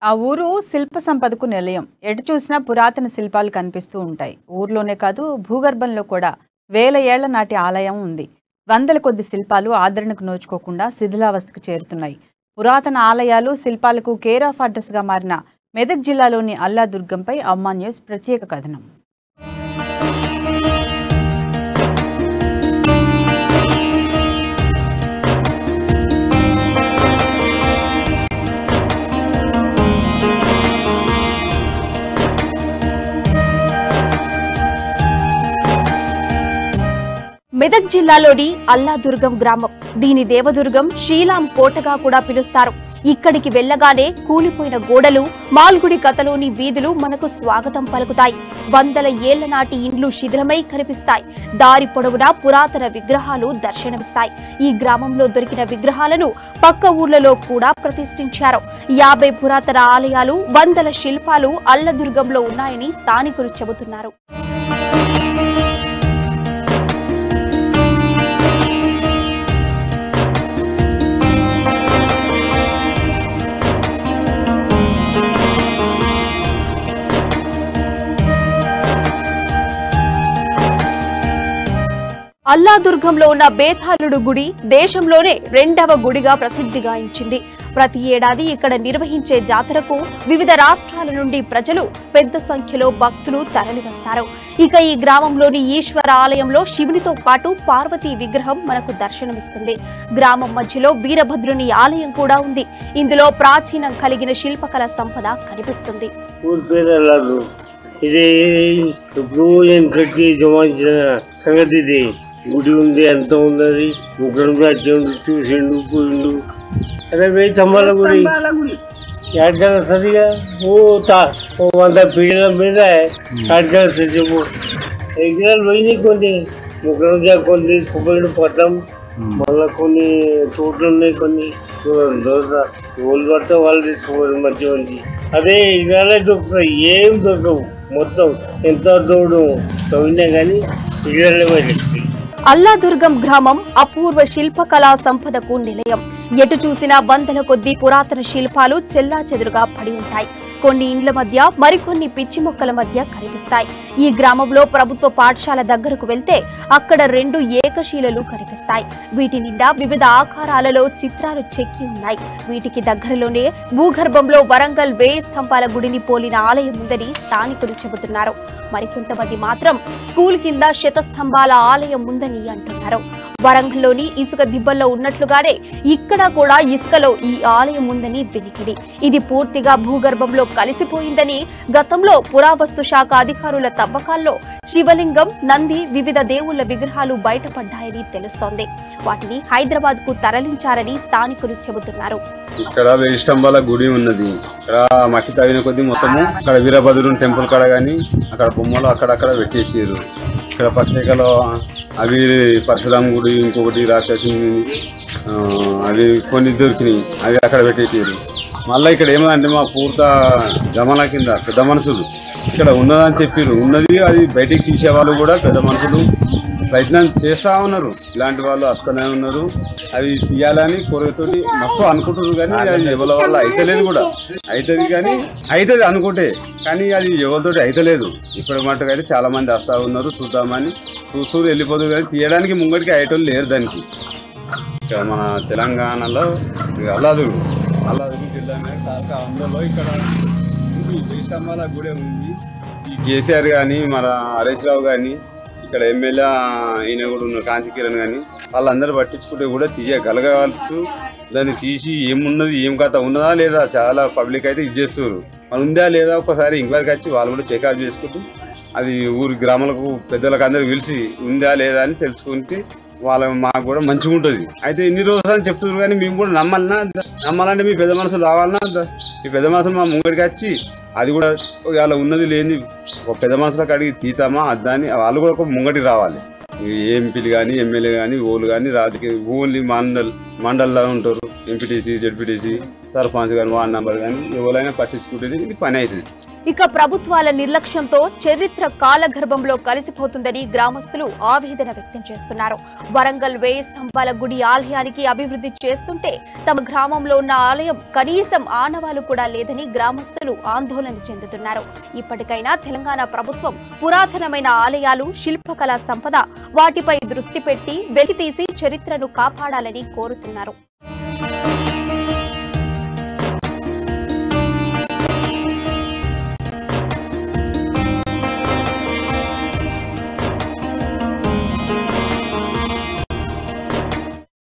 ఆ ఊరు శిల్ప సంపదకు నిలయం. ఎటు చూసినా పురాతన శిల్పాలు కనిపిస్తూ ఉంటాయి. ఊర్లోనే కాదు భూగర్భంలో కూడా వేల ఏళ్ల నాటి ఆలయం ఉంది. వందల కొద్ది శిల్పాలు ఆదరణకు నోచుకోకుండా శిథిలావస్థకు చేరుతున్నాయి. పురాతన ఆలయాలు శిల్పాలకు కేర్ ఆఫ్ అడ్రస్ గా మారిన మెదక్ జిల్లాలోని అల్లాదుర్గంపై అమ్మా న్యూస్ ప్రత్యేక కథనం. మెదక్ జిల్లాలోని అల్లాదుర్గం గ్రామం. దీని దేవదుర్గం శ్రీలాం కోటగా కూడా పిలుస్తారు. ఇక్కడికి వెళ్లగానే కూలిపోయిన గోడలు, మాల్గుడి కథలోని వీధులు మనకు స్వాగతం పలుకుతాయి. వందల ఏళ్ల నాటి ఇండ్లు శిథిలమై కనిపిస్తాయి. దారి పొడవునా పురాతన విగ్రహాలు దర్శనమిస్తాయి. ఈ గ్రామంలో దొరికిన విగ్రహాలను పక్క ఊర్లలో కూడా ప్రతిష్ఠించారు. 50 పురాతన ఆలయాలు, వందల శిల్పాలు అల్లదుర్గంలో ఉన్నాయని స్థానికులు చెబుతున్నారు. అల్లాదుర్గంలో ఉన్న బేతాళుడు గుడి దేశంలోనే 2వ గుడిగా ప్రసిద్ధిగాంచింది. ప్రతి ఏడాది ఇక్కడ నిర్వహించే జాతరకు వివిధ రాష్ట్రాల నుండి ప్రజలు పెద్ద సంఖ్యలో భక్తులు తరలివస్తారు. ఇక ఈ గ్రామంలోని ఈశ్వర ఆలయంలో శివునితో పాటు పార్వతీ విగ్రహం మనకు దర్శనమిస్తుంది. గ్రామం మధ్యలో వీరభద్రుని ఆలయం కూడా ఉంది. ఇందులో ప్రాచీనం కలిగిన శిల్పకళ సంపద కనిపిస్తుంది. గుడి ఉంది, ఎంత ఉన్నది, ముగ్గురు వచ్చి చూసిండు పోయిండు. అదే 1000 స్తంభాల గుడి ఎక్కడికి వస్తుందిగా. ఓ 100 పీడల మీద ఎక్కడికి చెప్పు. ఎగ్జాలు పోయినాయి, కొన్ని ముగ్గురు కొన్ని తీసుకుపోయిండు పట్టం. మళ్ళీ కొన్ని తోటలు ఉన్నాయి, కొన్ని దోశ ఓళ్ళు పడితే వాళ్ళు తీసుకుపోయారు మంచి మంచి. అదే ఇవాళ దొరుకుతాయి, ఏం దొరకవు. మొత్తం ఎంత దూడు తవ్వినా కానీ ఇవాళ పోయి. అల్లాదుర్గం గ్రామం అపూర్వ శిల్పకళా సంపదకు నిలయం. ఎటు చూసినా వందల కొద్ది పురాతన శిల్పాలు చెల్లాచెదురుగా పడి ఉంటాయి. కొన్ని ఇండ్ల మధ్య, మరికొన్ని పిచ్చి మొక్కల మధ్య కనిపిస్తాయి. ఈ గ్రామంలో ప్రభుత్వ పాఠశాల దగ్గరకు వెళ్తే అక్కడ 2 ఏకశిలలు కనిపిస్తాయి. వీటి నిండా వివిధ ఆకారాలలో చిత్రాలు చెక్కి ఉన్నాయి. వీటికి దగ్గరలోనే భూగర్భంలో వరంగల్ 1000 స్తంభాల గుడిని పోలిన ఆలయం ఉందని స్థానికులు చెబుతున్నారు. మరికొంతమంది మాత్రం స్కూల్ కింద శతస్తంభాల ఆలయం ఉందని అంటున్నారు. వరంగల్లోని ఇసుక దిబ్బల్లో ఉన్నట్లుగానే ఇక్కడ కూడా ఇసుకలో ఈ ఆలయం ఉందని వినికిడి. ఇది పూర్తిగా భూగర్భంలో కలిసిపోయిందని, గతంలో పురావస్తు శాఖ అధికారుల తవ్వకాల్లో శివలింగం, నంది, వివిధ దేవుళ్ల విగ్రహాలు బయటపడ్డాయని తెలుస్తోంది. వాటిని హైదరాబాద్ కు తరలించారని స్థానికులు చెబుతున్నారు. ఇక్కడ 1000 స్తంభాల గుడి ఉన్నది. ఇక్కడ మట్టి తవ్విన కొద్ది మొత్తము అక్కడ వీరభద్రుని టెంపుల్ కాడ కానీ అక్కడ బొమ్మలు అక్కడక్కడ పెట్టేసారు. ఇక్కడ పత్రికలో అవి పరశురామ గుడి, ఇంకొకటి రాక్షసి, అవి కొన్ని దొరికినాయి, అవి అక్కడ పెట్టేసారు. మళ్ళీ ఇక్కడ ఏమంటే మా పూర్త జమాల కింద పెద్ద మనుషులు ఇక్కడ ఉన్నదని చెప్పారు. ఉన్నది అది బయటికి తీసే వాళ్ళు కూడా పెద్ద మనుషులు ప్రయత్నం చేస్తూ ఉన్నారు. ఇలాంటి వాళ్ళు వస్తూనే ఉన్నారు. అవి తీయాలని కోరికతోటి మస్తు అనుకుంటున్నారు, కానీ అది ఎవరి వల్ల అయితలేదు కూడా. అవుతుంది కానీ అవుతుంది అనుకుంటే, కానీ అది ఎవరితోటి అయితలేదు. ఇప్పటి మట్టుకు అయితే చాలా మంది వస్తూ ఉన్నారు, చూద్దామని చూస్తూ వెళ్ళిపోతుంది, కానీ తీయడానికి ముంగడికి అయ్యేటోళ్ళు లేరు దానికి. ఇక్కడ మన తెలంగాణలో అల్లాదుర్గం జిల్లా అందులో ఇక్కడ 1000 స్తంభాల గుడి ఉంది. ఈ కేసీఆర్ కానీ మన హరీష్ రావు కానీ ఇక్కడ ఎమ్మెల్యే ఈయన కూడా ఉన్నారు, కాంతి కిరణ్ కానీ వాళ్ళందరూ పట్టించుకుంటే కూడా తీయగలగాల్సి. దాన్ని తీసి ఏమున్నది, ఏం కథ ఉన్నదా లేదా, చాలా పబ్లిక్ అయితే ఇది చేస్తున్నారు. మరి ఉందా లేదా ఒకసారి ఇంక్వైరీకి వచ్చి వాళ్ళు కూడా చెకప్ చేసుకుంటూ అది ఊరి గ్రామాలకు పెద్దలకు అందరూ పిలిచి ఉందా లేదా అని తెలుసుకుంటే మాకు కూడా మంచిగా ఉంటుంది. అయితే ఇన్ని రోజులు అని చెప్తున్నారు, కానీ మేము కూడా నమ్మాలంటే మీ పెద్ద మనసులు రావాలన్నా, మీ పెద్ద మనసులు మా ముంగడికి వచ్చి అది కూడా ఇలా ఉన్నది లేని ఒక పెద్ద మనసులకు అడిగి తీతామా దాన్ని వాళ్ళు కూడా ఒక ముంగటికి రావాలి. ఎంపీలు కానీ ఎమ్మెల్యే కానీ ఓళ్ళు కానీ రాజకీయ ఓన్లీ మండల్లో ఉంటారు. ఎంపీటీసీ, జెడ్పీటీసీ, సర్పంచ్ కానీ, వార్డు మెంబర్ కానీ ఎవరైనా పట్టించుకుంటేది ఇది పని అవుతుంది. ఇక ప్రభుత్వాల నిర్లక్ష్యంతో చరిత్ర కాలగర్భంలో కలిసిపోతుందని గ్రామస్తులు ఆవేదన వ్యక్తం చేస్తున్నారు. వరంగల్ 1000 స్తంభాల గుడి ఆలయానికి అభివృద్ధి చేస్తుంటే తమ గ్రామంలో ఉన్న ఆలయం కనీసం ఆనవాలు కూడా లేదని గ్రామస్తులు ఆందోళన చెందుతున్నారు. ఇప్పటికైనా తెలంగాణ ప్రభుత్వం పురాతనమైన ఆలయాలు, శిల్పకళా సంపద వాటిపై దృష్టి పెట్టి వెలికితీసి చరిత్రను కాపాడాలని కోరుతున్నారు.